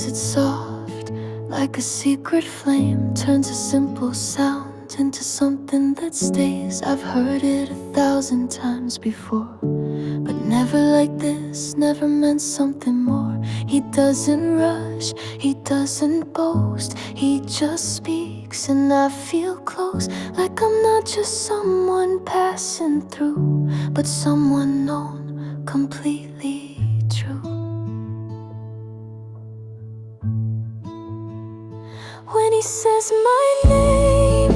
Cause it's soft, like a secret flame, turns a simple sound into something that stays. I've heard it 1,000 times before, but never like this, never meant something more. He doesn't rush, he doesn't boast, he just speaks and I feel close. Like I'm not just someone passing through, but someone known, completely true. When he says my name,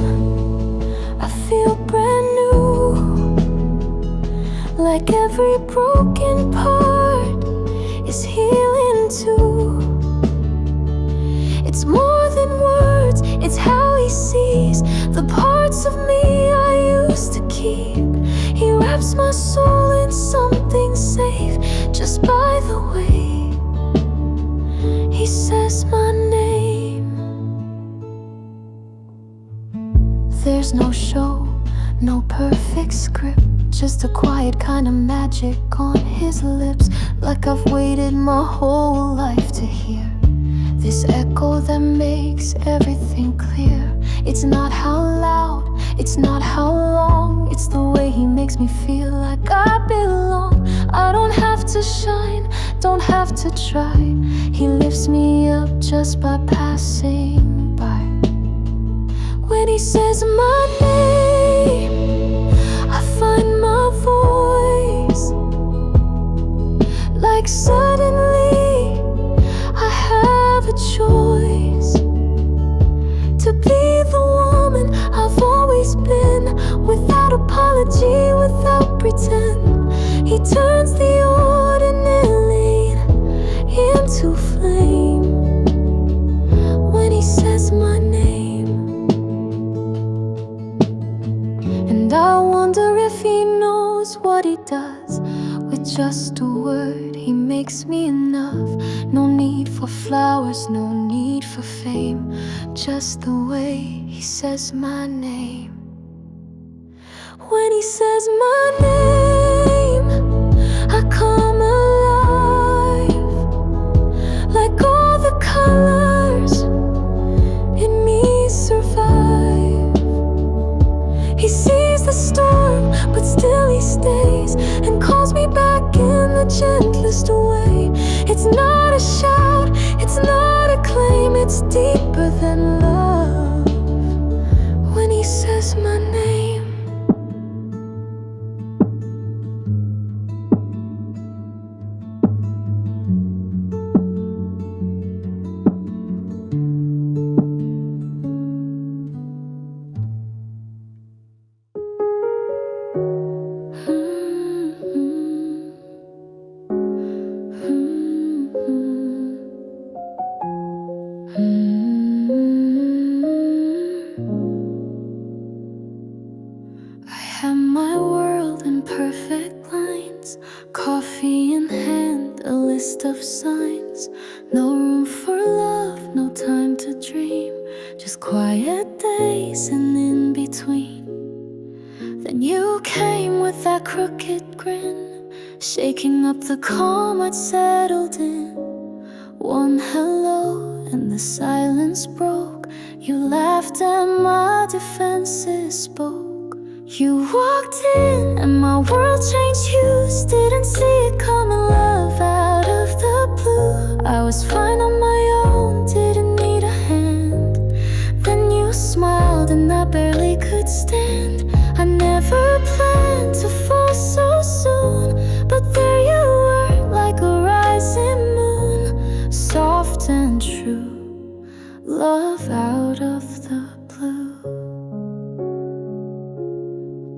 I feel brand new, like every broken part is healing too. It's more than words, it's how he sees the parts of me I used to keep. He wraps my soul in something safe, just by the way he says my name. There's no show, no perfect script, just a quiet kind of magic on his lips. Like I've waited my whole life to hear this echo that makes everything clear. It's not how loud, it's not how long, it's the way he makes me feel like I belong. I don't have to shine, don't have to try. He lifts me up just by passing by. When he says my name, I find my voice. Like suddenly I have a choice to be the woman I've always been, without apology, without pretend. He turns the ordinary into flame when he says my name. And I wonder if he knows what he does. With just a word, he makes me enough. No need for flowers, no need for fame, just the way he says my name. When he says my name, I come alive, like all the colors in me survive. He sees the storm, but still he stays and calls me back in the gentlest way. It's not a shout, it's not a claim, it's deeper than love when he says my name. I have my world in perfect lines, coffee in hand, a list of signs. No room for love, no time to dream, just quiet days and in between. Then you came with that crooked grin, shaking up the calm I'd settled in. One hello and the silence broke. You laughed and my defenses spoke. You walked in and my world changed hues. Didn't see it coming, love out of the blue. I was fine on my own, didn't need a hand. Then you smiled and I barely could stand. I never planned to fall so soon, but there you were, like a rising moon, soft and true, love out of the blue.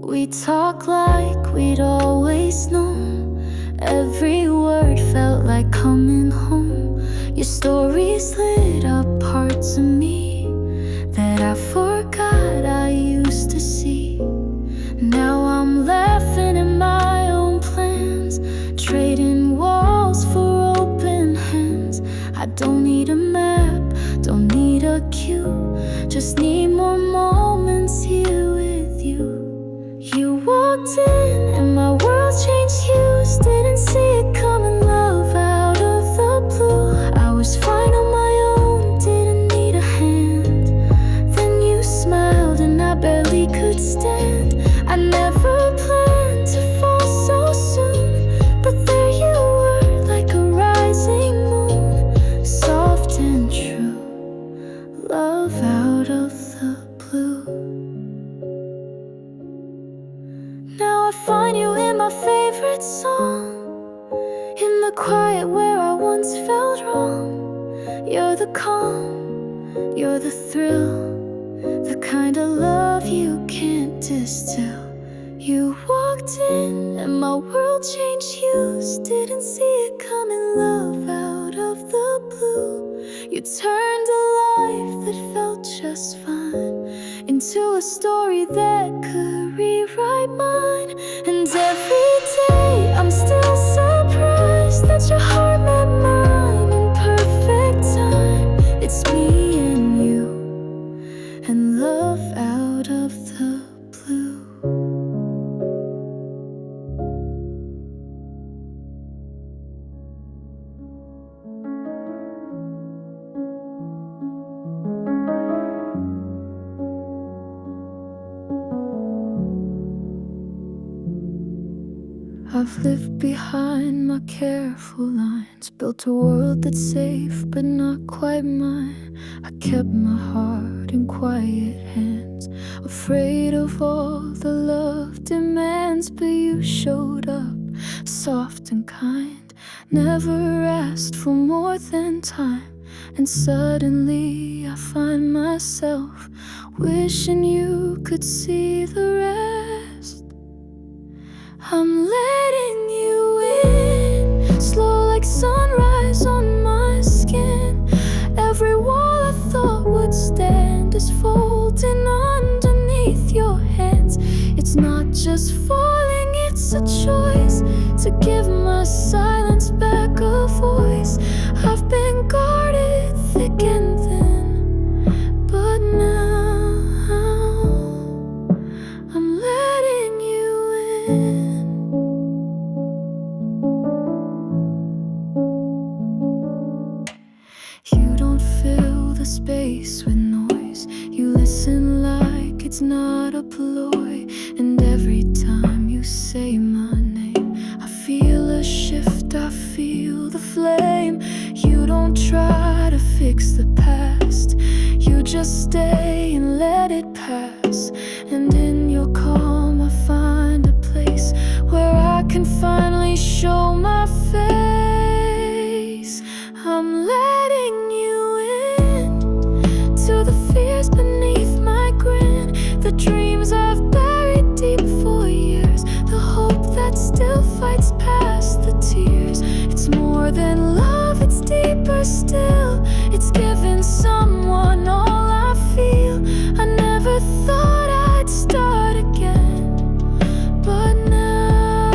We talk like we'd always known. Every word felt like coming home. Your stories lit up parts of me that I forgot I used to see. Now I'm laughing at my own plans, trading walls for open hands. I don't need a map, don't need a cue, just need more moments here with you. You walked in and my world changed hues. Didn't see it coming, love out of the blue. I was fine on my the calm, you're the thrill, the kind of love you can't distill. You walked in and my world changed hues. Didn't see it coming, love out of the blue. You turned a life that felt just fine into a story that could rewrite mine. And every day I'm still surprised that your heart met mine in perfect time. It's me and you, and love out of the blue. I've lived behind my careful lines, built a world that's safe but not quite mine. I kept my heart in quiet hands, afraid of all the love demands. But you showed up, soft and kind, never asked for more than time. And suddenly I find myself wishing you could see the rest. I'm letting you in, slow like sunrise on my skin. Every wall I thought would stand is folding underneath your hands. It's not just falling, it's a choice to give my silence back a voice. I've been guarded thick and thin, but now I'm letting you in. You don't fill the space with noise. You listen like it's not a ploy. And every time you say my name, I feel a shift, I feel the flame. You don't try to fix the past, you just stay and let it pass. And in your calm I find a place where I can finally show my face. I'm letting you in to the fears beneath my grin, the dreams I've buried deep for years, the hope that still fights past the tears. It's more than love, it's deeper still. It's giving someone all I feel. I never thought I'd start again, but now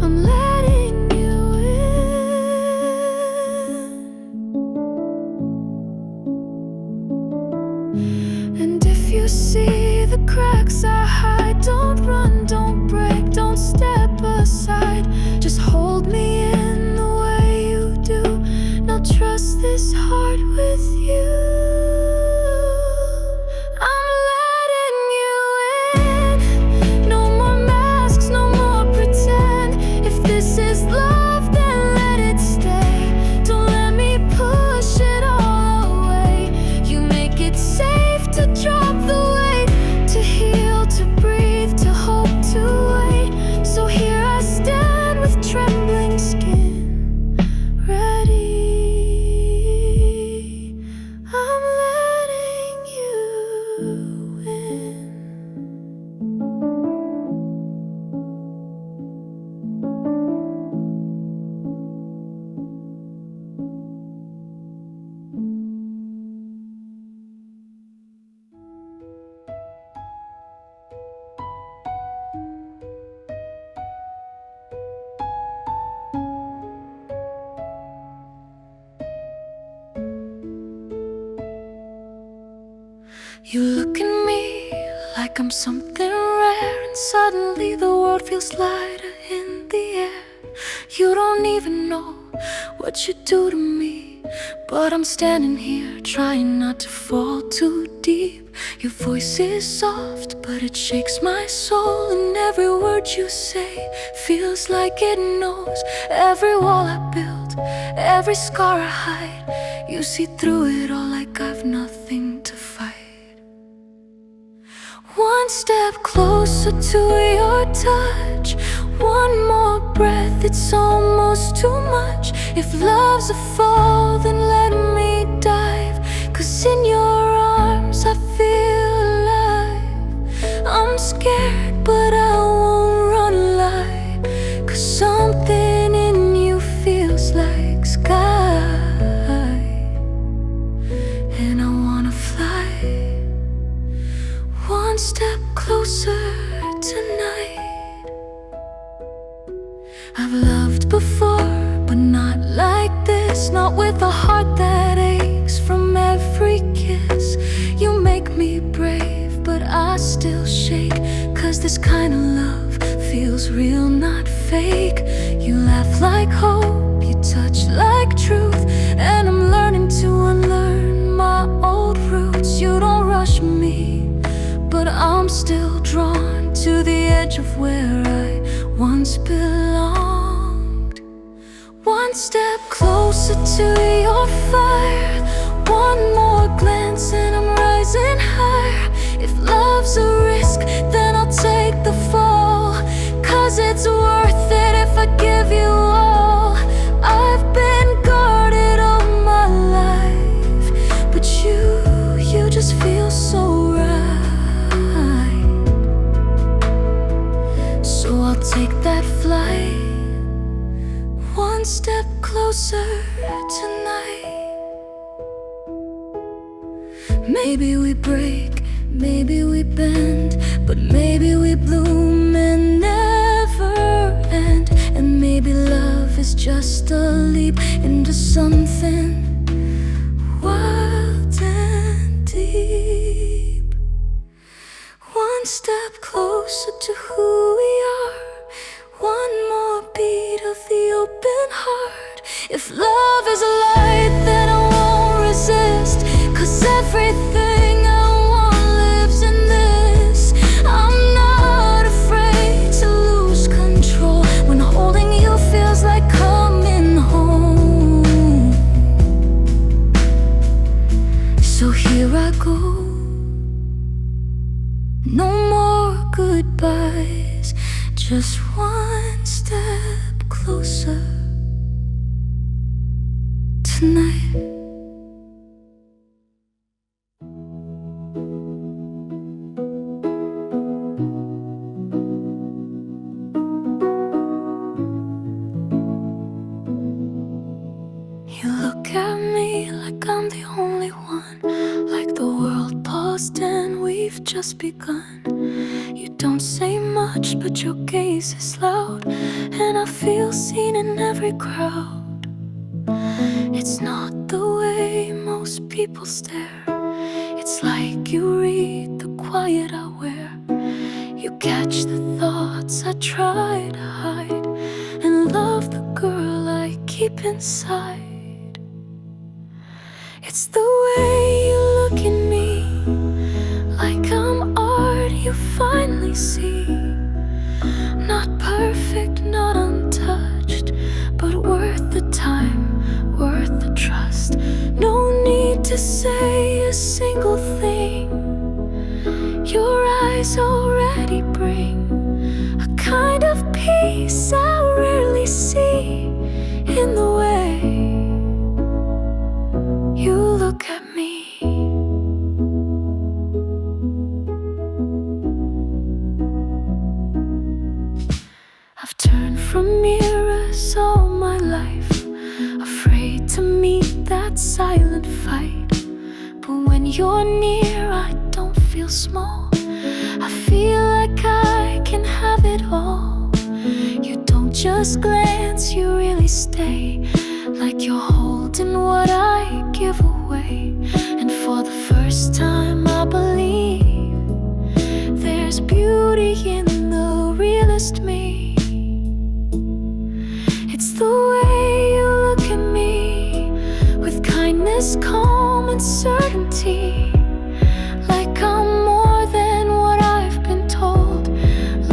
I'm letting you in. And if you see the cracks I hide, don't run, don't break, don't step aside. Just hold me in the way you do. Now trust this heart with you. I'm letting you in. No more masks, no more pretend. If this is love, then let it stay. Don't let me push it all away. You make it safe to drop the weight, to heal, to breathe, to hope, to wait. So here I stand with trembling skin, ready. I'm letting you in. You look at me like I'm something rare, and suddenly the world feels lighter in the air. You don't even know what you do to me, but I'm standing here trying not to fall too deep. Your voice is soft, but it shakes my soul, and every word you say feels like it knows. Every wall I built, every scar I hide, you see through it all like I've nothing to fight. One step closer to your touch, one more breath, it's almost too much. If love's a fall, with a heart that aches from every kiss. You make me brave, but I still shake, 'cause this kind of love feels real, not fake. You laugh like hope, you touch like truth, and I'm learning to unlearn my old roots. You don't rush me, but I'm still drawn to the edge of where I once belonged. One step closer to your fire, one more glance and I'm rising higher. If love's a risk, then I'll take the fall, 'cause it's worth it if I give you all. I've been guarded all my life, but you just feel so right. So I'll take that flight, one step closer tonight. Maybe we break, maybe we bend, but maybe we bloom and never end. And maybe love is just a leap into something wild and deep. One step closer to who we are, one more beat of the open heart. If love is a light, then I won't resist, 'cause everything I want lives in this. I'm not afraid to lose control when holding you feels like coming home. So here I go, no more goodbyes, just one step closer tonight. You look at me like I'm the only one, like the world paused and we've just begun. You don't say much, but your gaze is loud, and I feel seen in every crowd. It's not the way most people stare, it's like you read the quiet I wear. You catch the thoughts I try to hide, and love the girl I keep inside. It's the way you look at me, like I'm art you finally see. Not perfect, not untouched, but worth the time, worth the trust. No need to say a single thing, your eyes already bring a kind of peace I rarely see in the way you look at me. I've turned from mirrors all my life, afraid to meet that silent fight. But when you're near, I don't feel small, I feel like I can have it all. You don't just glance, you really stay, like you're holding what I give away. And for the first time I believe there's beauty in the realest me. It's the way you look at me, with kindness, calm and certainty, like I'm more than what I've been told,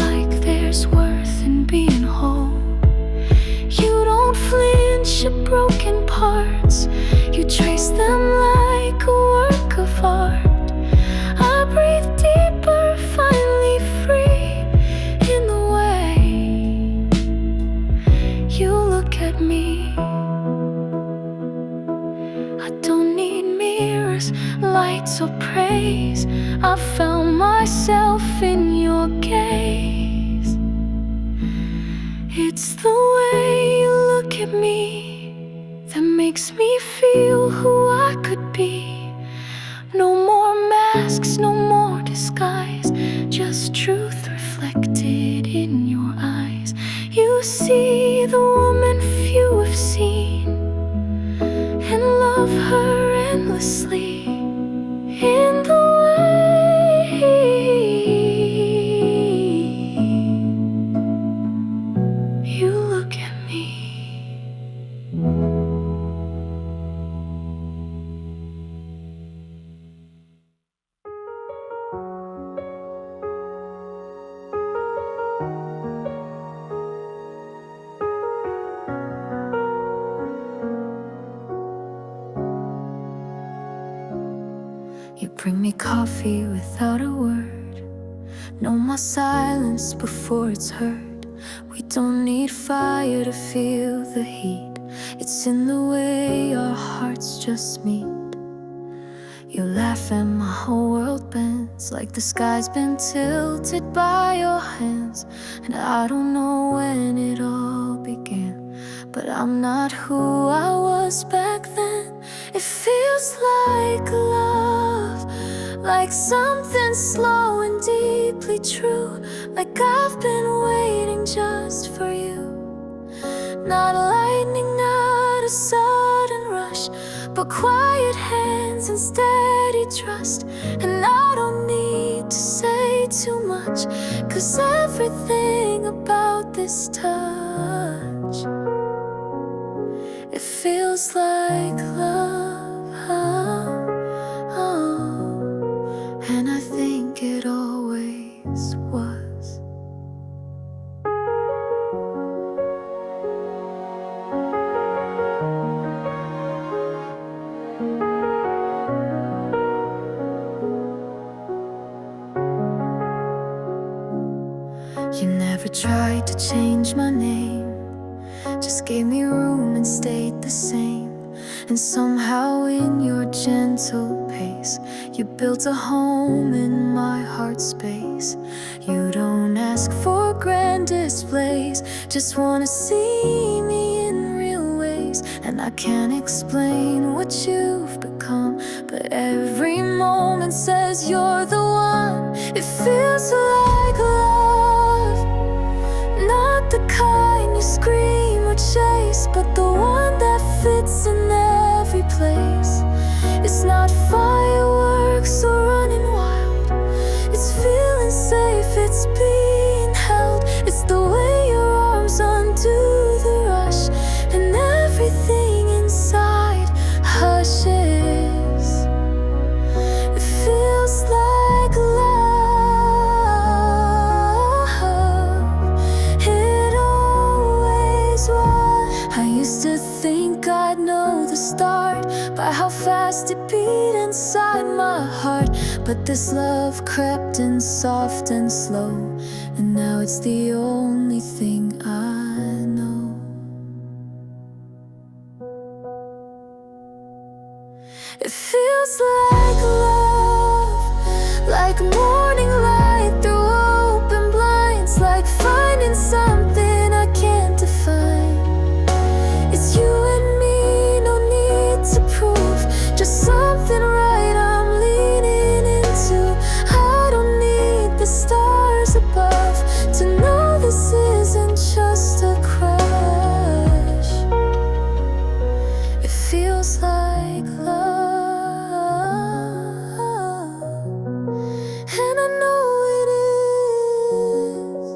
like there's worth in being whole. You don't flinch at broken parts, you trace them like a work of art. I breathe deeper, finally free in the way you look at me. I don't need mirrors, lights or praise, I found myself in your gaze. It's the way you look at me that makes me feel who I could be. No more masks, no more disguise, just truth reflected in your eyes. You see the woman few have seen, You bring me coffee without a word. No more silence before it's heard. We don't need fire to feel the heat. It's in the way our hearts just meet. You laugh and my whole world bends, like the sky's been tilted by your hands. And I don't know when it all began, but I'm not who I was back then. It feels like love, like something slow and deeply true, like I've been waiting just for you. Not lightning, not a sudden rush, but quiet hands and steady trust. And I don't need to say too much, 'cause everything about this touch, it feels like love, and I think it always was. You never tried to change my name, just gave me room and stayed the same. And somehow in your gentle pace, you built a home in my heart space. You don't ask for grand displays, just wanna see me in real ways. And I can't explain what you've become, but every moment says you're the one. It feels like love, not the kind you scream or chase, but the one that fits in every place. It's not fireworks or running wild, it's feeling safe, it's being held. It's the way your arms undo the rush, and everything inside hushes. It feels like love, it always was. I used to think I'd know the start by how fast it beat inside my heart, but this love crept in soft and slow, and now it's the only thing I know. It feels like love, like morning light through open blinds, like finding something I can't define. It's you and me, no need to prove, just something right I'm leaning into. I don't need the stars above to know this isn't just a crush. It feels like love, and I know it is,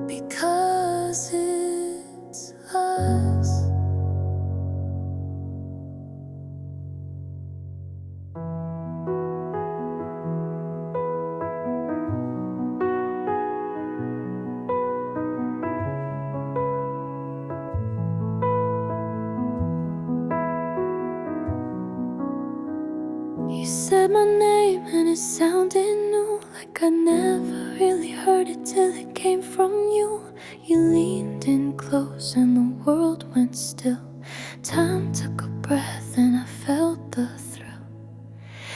because it's us. You said my name and it sounded new, like I never really heard it till it came from you. You leaned in close and the world went still. Time took a breath and I felt the thrill.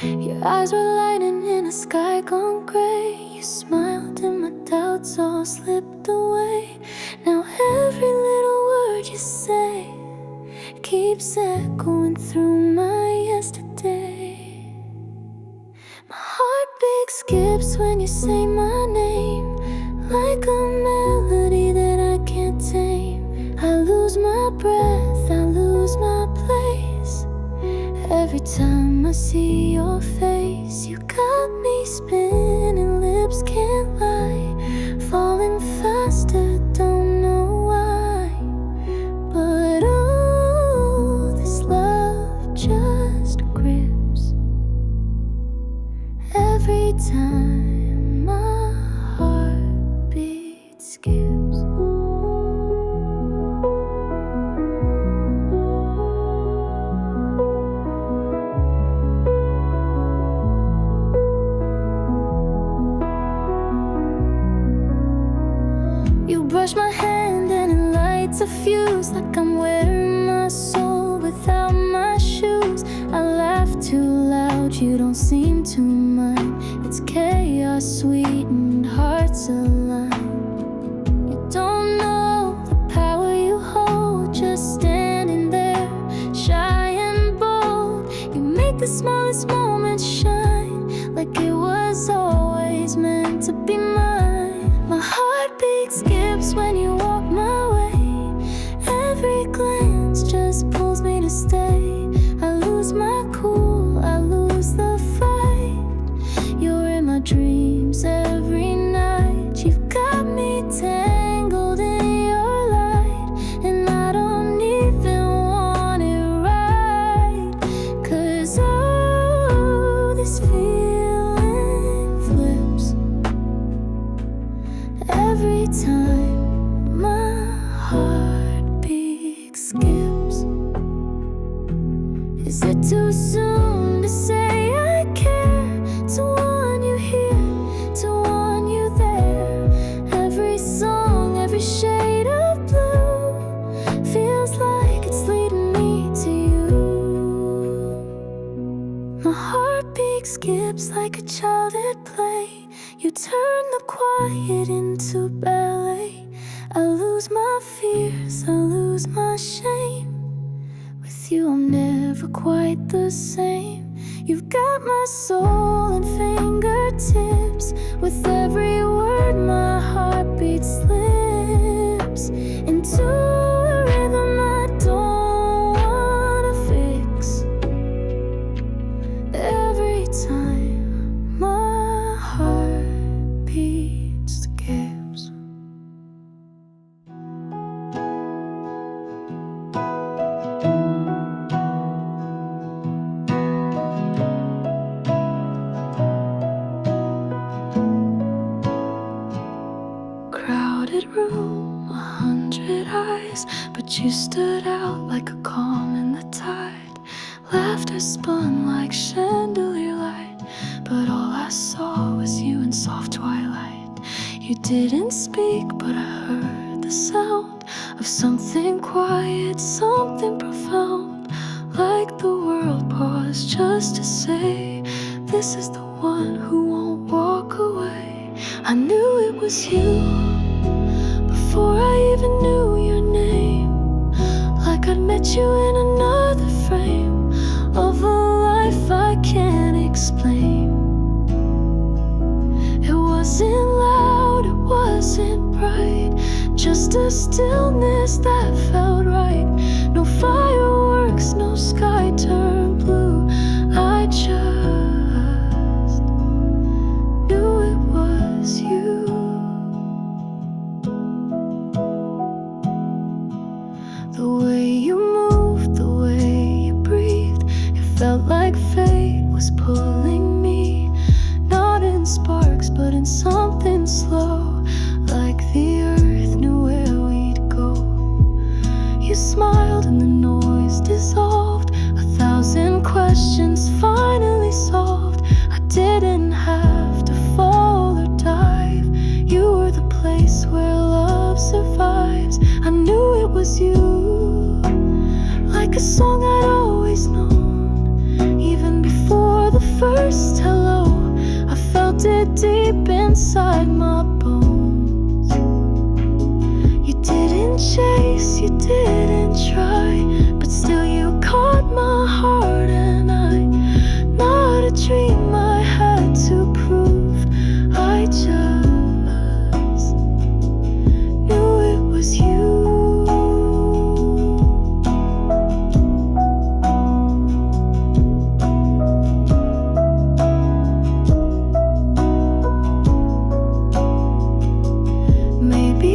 Your eyes were lighting in a sky gone gray. You smiled and my doubts all slipped away. Now every little word you say keeps echoing through my yesterday. My heartbeat skips when you say my name, like a melody that I can't tame. I lose my breath, I lose my place. Every time I see your face, you got me spinning, lips can't lie. Falling faster, don't know why. But oh, this love just grips every time my heartbeat skips. feels like I'm wearing my soul without my shoes. I laugh too loud, you don't seem to mind. It's chaos sweetened, hearts aligned. You don't know the power you hold, just standing there, shy and bold. You make the smallest moments shine, like it was always meant to be mine. My heartbeat skips when you walk my way. Every glance just pulls me to stay. I lose my cool, I lose the fight. You're in my dreams every night. You've got me tangled in your light, and I don't even want it right. 'Cause oh, this feeling flips every time my heartbeat skips. Is it too soon to say I care? To want you here, to want you there. Every song, every shade of blue feels like it's leading me to you. My heartbeat skips like a child at play. You turn the quiet into ballet. I lose my fears, I lose my shame. With you I'm never quite the same. You've got my soul in fingertips. With every word my heartbeat slips into a rhythm I don't wanna fix. Every time my heartbeat skips. Crowded room, 100 eyes, but you stood out like a calm in the tide. Laughter spun like chandelier light, but all I saw was you in soft twilight. You didn't speak, but I heard the sound of something quiet, something profound. Like the world paused just to say, this is the one who won't walk away. I knew it was you before I even knew your name. Like I'd met you in another frame of a life I can't explain. It wasn't loud, it wasn't bright, just a stillness that felt right. No fireworks, no sky turned blue. I just knew it was you. The way you moved, the way you breathed, it felt like fate was pulling me. Not in sparks, but in something slow, like the earth knew where we'd go. You smiled and the noise dissolved. 1,000 questions finally solved. I didn't have to fall or dive. You were the place where love survives. I knew it was you, like a song I'd always known. Even before the first hello, I felt it deep inside my bones. You didn't chase, you didn't try, but still you caught my heart. And I, not a dream I had to prove, I just knew it was you.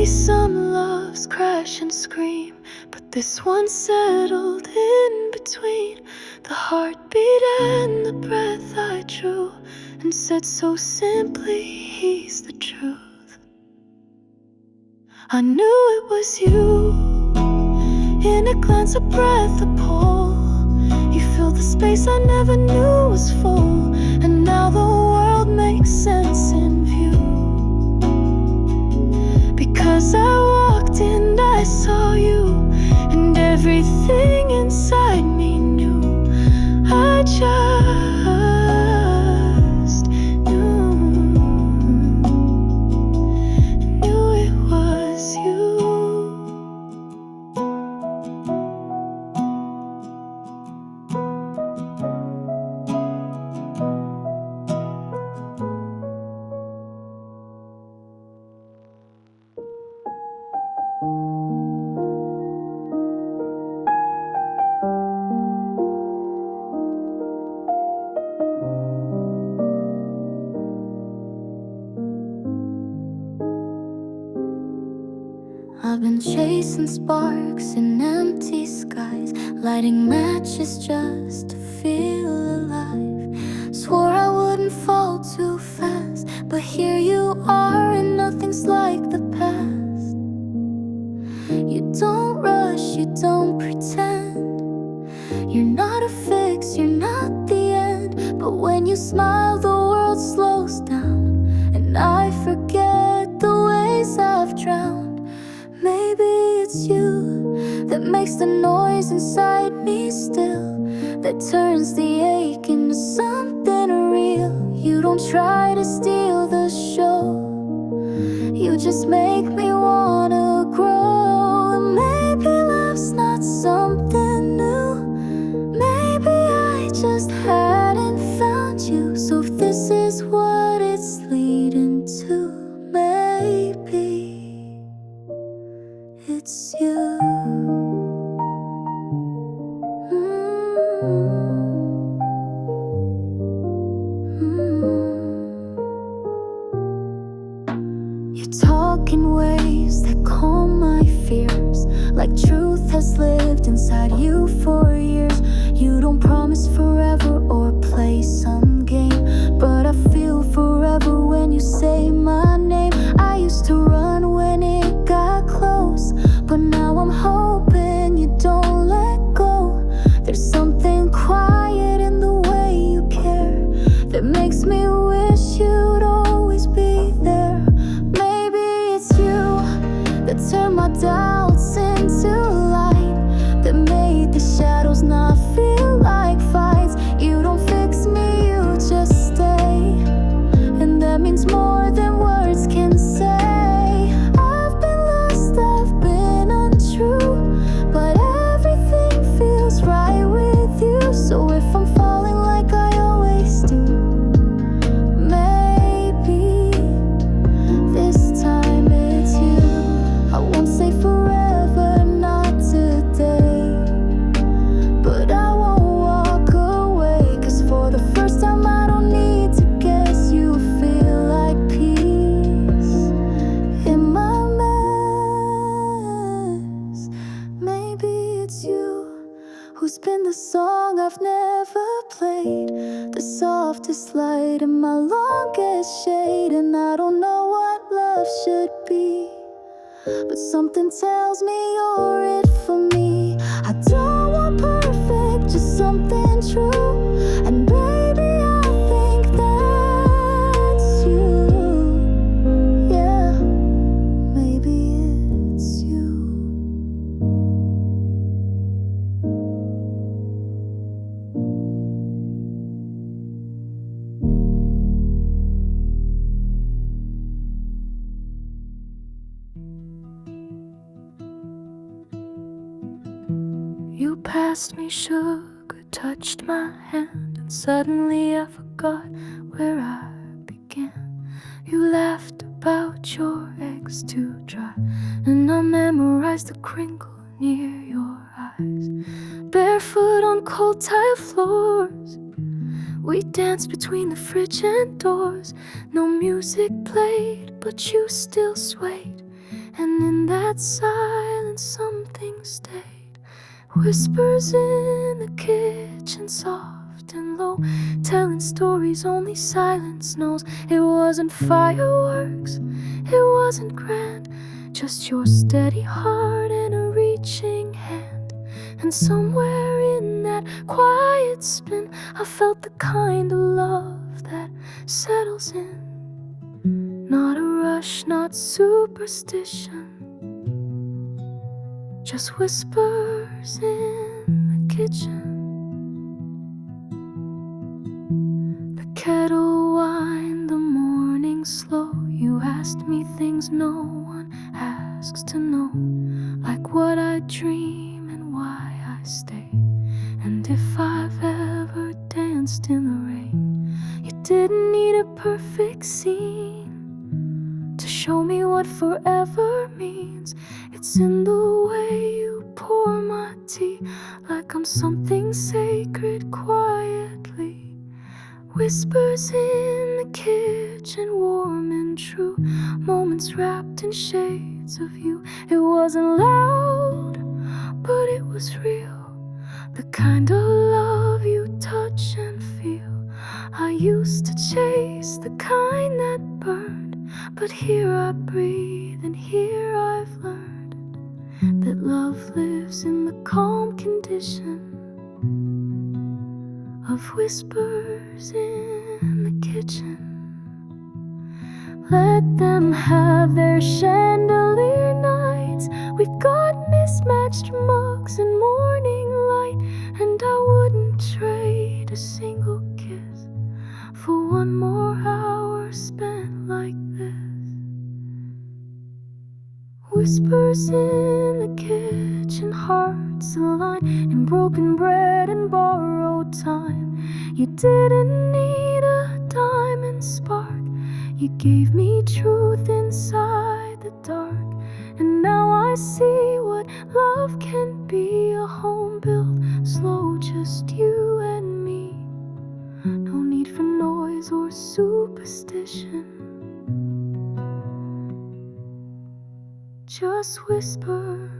Some loves crash and scream, but this one settled in between. The heartbeat and the breath I drew, and said so simply, he's the truth. I knew it was you, in a glance, a breath, a pull. You filled the space I never knew was full, and now the world makes sense in view. Because I walked in, I saw you. Everything inside me knew. I just knew it was you. I've been chasing sparks in empty skies, lighting matches just to feel alive. Swore I wouldn't fall too fast, but here you are and nothing's like the past. You don't rush, you don't pretend. You're not a fix, you're not the end. But when you smile, the world slows down, and I forget the ways I've drowned. Maybe it's you that makes the noise inside me still, that turns the ache into something real. You don't try to steal the show, you just make me wanna grow. And maybe love's not something new, maybe I just hadn't found you. So if this is what it's leading to, maybe it's you. You talk in ways that calm my fears, like truth has lived inside you for years. You don't promise forever or play some game, but I feel forever when you say my name. I used to run when it got close, but now I'm hoping you don't let go. There's something quiet in the way you care that makes me wish you'd always be there. Maybe it's you that turned my doubts into light, that made the shadows not feel like fights. You don't fix me, you just stay, and that means more than words can say. I've been lost, I've been untrue, but everything feels right with you. So if I'm falling like I always do, maybe this time it's you. I won't say forever, not today, but I won't walk away, 'cause for the first time I don't need to guess. You feel like peace in my mess. Maybe it's you who's been the song I've never played, the softest light in my longest shade. And I don't know what love should be, but something tells me you're it for me. I don't want perfect, just something true. And baby, I think that's you. Yeah, maybe it's you. You passed me sugar, touched my hand, and suddenly I forgot where I began. You laughed about your eggs too dry, and I memorized the crinkle near your eyes. Barefoot on cold tile floors, we danced between the fridge and doors. No music played, but you still swayed, and in that silence something stayed. Whispers in the kitchen, soft and low, telling stories only silence knows. It wasn't fireworks, it wasn't grand, just your steady heart and a reaching hand. And somewhere in that quiet spin, I felt the kind of love that settles in. Not a rush, not superstition, just whispers whispers in the kitchen. The kettle whined, the morning slow. You asked me things no one asks to know, like what I dream and why I stay, and if I've ever danced in the rain. You didn't need a perfect scene to show me what forever means. It's in the way you pour my tea, like I'm something sacred quietly. Whispers in the kitchen, warm and true. Moments wrapped in shades of you. It wasn't loud, but it was real. The kind of love you touch and feel. I used to chase the kind that burned, but here I breathe and here I've learned that love lives in the calm condition of whispers in the kitchen. Let them have their chandelier nights. We've got mismatched mugs and morning light, and I wouldn't trade a single kiss for one more hour spent like this. Whispers in the kitchen, hearts align in broken bread and borrowed time. You didn't need a diamond spark, you gave me truth inside the dark. And now I see what love can be, a home built slow, just you and me. No need for noise or superstition, just whispers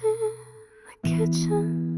in the kitchen.